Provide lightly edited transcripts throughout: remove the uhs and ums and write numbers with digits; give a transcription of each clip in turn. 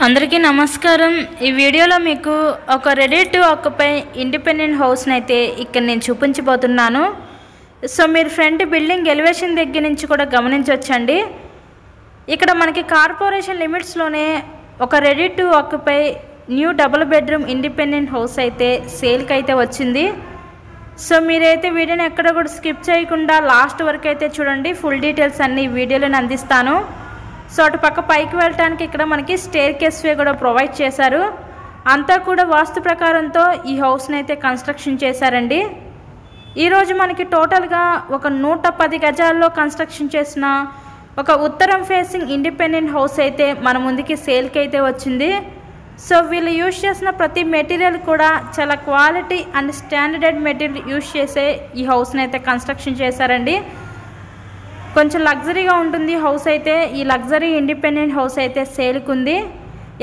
అందరికీ నమస్కారం। ఈ వీడియోలో మీకు ఒక ready to occupy independent house అయితే ఇక్కడ నేను చూపించబోతున్నాను। సో మీరు ఫ్రంట్ బిల్డింగ్ ఎలివేషన్ దగ్గర నుంచి కూడా గమనించొచ్చండి। ఇక్కడ మనకి కార్పొరేషన్ లిమిట్స్ లోనే ఒక ready to occupy new double bedroom independent house అయితే సేల్ కి అయితే వచ్చింది। సో మీరైతే వీడియోని ఎక్కడ కూడా స్కిప్ చేయకుండా లాస్ట్ వరకు అయితే చూడండి। ఫుల్ డీటెయిల్స్ అన్ని వీడియోలో అందిస్తాను। సో అటు పక్క పైకి వెళ్ళడానికి ఇక్కడ మనకి స్టేర్ కేస్ వే కూడా ప్రొవైడ్ చేశారు। అంతా కూడా వాస్తు ప్రకారంతో ఈ హౌస్ని అయితే కన్స్ట్రక్షన్ చేశారండి। ఈరోజు మనకి టోటల్గా ఒక 110 గజాల్లో కన్స్ట్రక్షన్ చేసిన ఒక ఉత్తరం ఫేసింగ్ ఇండిపెండెంట్ హౌస్ అయితే మన ముందుకి సేల్కి అయితే వచ్చింది। సో వీళ్ళు యూజ్ చేసిన ప్రతి మెటీరియల్ కూడా చాలా quality and standard material use చేసే ఈ హౌస్ని అయితే కన్స్ట్రక్షన్ చేశారండి। కొంచెం లగ్జరీగా ఉంటుంది హౌస్ అయితే। ఈ లగ్జరీ ఇండిపెండెంట్ హౌస్ అయితే సేల్కి ఉంది।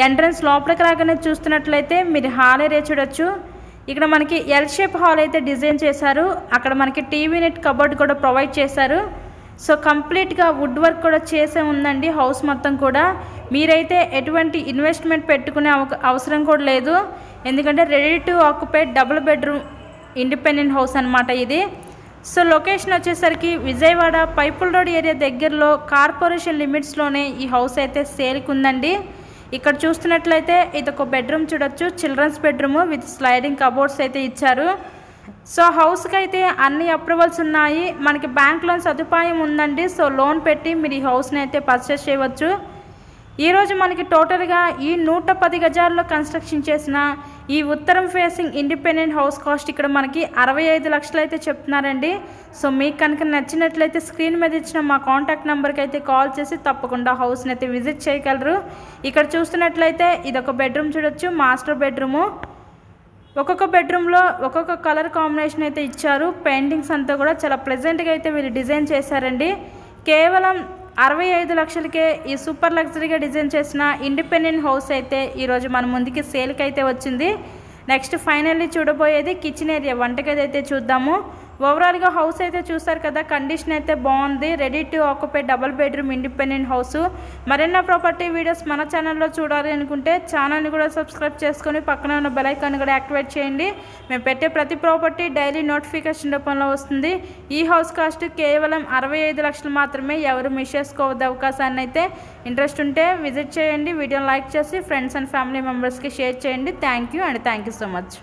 ఎంట్రన్స్ లోపలికి రాగానే చూస్తున్నట్లయితే మీరు హాల్ ఏరియా చూడొచ్చు। ఇక్కడ మనకి ఎల్ షేప్ హాల్ అయితే డిజైన్ చేశారు। అక్కడ మనకి టీవీ నెట్ కబోర్డ్ కూడా ప్రొవైడ్ చేశారు। సో కంప్లీట్గా వుడ్ వర్క్ కూడా చేసే ఉందండి హౌస్ మొత్తం కూడా। మీరైతే ఎటువంటి ఇన్వెస్ట్మెంట్ పెట్టుకునే అవసరం కూడా లేదు, ఎందుకంటే ready to occupy double bedroom independent house అనమాట ఇది। సో లొకేషన్ వచ్చేసరికి విజయవాడ పైపుల్ రోడ్ ఏరియా దగ్గరలో కార్పొరేషన్ లిమిట్స్లోనే ఈ హౌస్ అయితే సేల్కి ఉందండి। ఇక్కడ చూస్తున్నట్లయితే ఇది ఒక బెడ్రూమ్ చూడొచ్చు, children's bedroom with sliding cupboards అయితే ఇచ్చారు। సో హౌస్కి అయితే అన్ని అప్రూవల్స్ ఉన్నాయి, మనకి బ్యాంక్ లోన్ సదుపాయం ఉందండి। సో లోన్ పెట్టి మీరు ఈ హౌస్ని అయితే పర్చేస్ చేయవచ్చు। ఈరోజు మనకి టోటల్గా ఈ 110 గజాల్లో కన్స్ట్రక్షన్ చేసిన ఈ ఉత్తరం ఫేసింగ్ ఇండిపెండెంట్ హౌస్ కాస్ట్ ఇక్కడ మనకి 65 లక్షలు అయితే చెప్తున్నారండి। సో మీకు కనుక నచ్చినట్లయితే స్క్రీన్ మీద ఇచ్చిన మా కాంటాక్ట్ నెంబర్కి అయితే కాల్ చేసి తప్పకుండా హౌస్ని అయితే విజిట్ చేయగలరు। ఇక్కడ చూస్తున్నట్లయితే ఇది ఒక బెడ్రూమ్ చూడొచ్చు, మాస్టర్ బెడ్రూము। ఒక్కొక్క బెడ్రూమ్లో ఒక్కొక్క కలర్ కాంబినేషన్ అయితే ఇచ్చారు। పెయింటింగ్స్ అంతా కూడా చాలా ప్లెజెంట్గా అయితే వీళ్ళు డిజైన్ చేశారండి। కేవలం 65 లక్షలకే ఈ సూపర్ లగ్జరీగా డిజైన్ చేసిన ఇండిపెండెంట్ హౌస్ అయితే ఈరోజు మన ముందుకి సేల్కి అయితే వచ్చింది। నెక్స్ట్ ఫైనల్లీ చూడబోయేది కిచెన్ ఏరియా, వంటగది అయితే చూద్దాము। ఓవరాల్గా హౌస్ అయితే చూస్తారు కదా, కండిషన్ అయితే బాగుంది। Ready to occupy double bedroom independent house. మరెన్నో ప్రాపర్టీ వీడియోస్ మన ఛానల్లో చూడాలి అనుకుంటే ఛానల్ని కూడా సబ్స్క్రైబ్ చేసుకొని పక్కన ఉన్న బెల్ ఐకాన్ కూడా యాక్టివేట్ చేయండి। మేము పెట్టే ప్రతి ప్రాపర్టీ డైలీ నోటిఫికేషన్ రూపంలో వస్తుంది। ఈ హౌస్ కాస్ట్ కేవలం 65 లక్షలు మాత్రమే, ఎవరు మిస్ చేసుకోవద్దు అవకాశాన్ని అయితే। ఇంట్రెస్ట్ ఉంటే విజిట్ చేయండి, వీడియోని లైక్ చేసి ఫ్రెండ్స్ అండ్ ఫ్యామిలీ మెంబర్స్కి షేర్ చేయండి। Thank you so much.